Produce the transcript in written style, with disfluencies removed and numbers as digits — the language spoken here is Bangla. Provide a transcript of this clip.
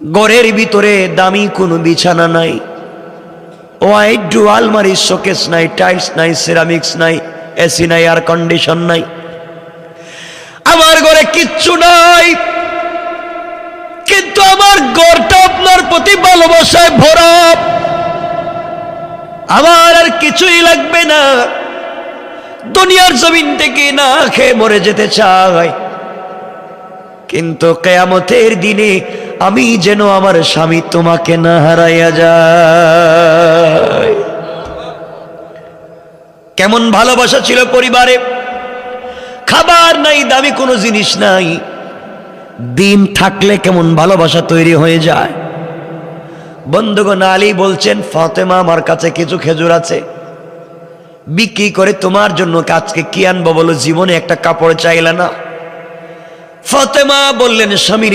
ঘরের ভিতরে দামি কোনো বিছানা নাই, ওয়াইড আলমারি, শোকেস নাই, টাইলস নাই, সিরামিক্স নাই, এসি নাই, এয়ার কন্ডিশন নাই। আমার ঘরে কিচ্ছু নাই, কিন্তু আমার ঘরটা আপনার প্রতি ভালোবাসায় ভরা। আমার আর কিছুই লাগবে না, দুনিয়ার জমিন থেকে না খেয়ে মরে যেতে চাই, কিন্তু কিয়ামতের দিনে আমি যেন আমার স্বামী তোমাকে না হারাইয়া যায়। কেমন ভালোবাসা ছিল পরিবারে, খাবার নাই, দামি কোনো জিনিস নাই, দিন থাকলে কেমন ভালোবাসা তৈরি হয়ে যায়। বন্ধুগণ, আলী বলছেন, ফাতেমা আমার কাছে কিছু খেজুর আছে, বিক্রি করে তোমার জন্য আজকে কি আনবো বলো, জীবনে একটা কাপড় চাইলে না। ফাতেমা বললেন, স্বামীর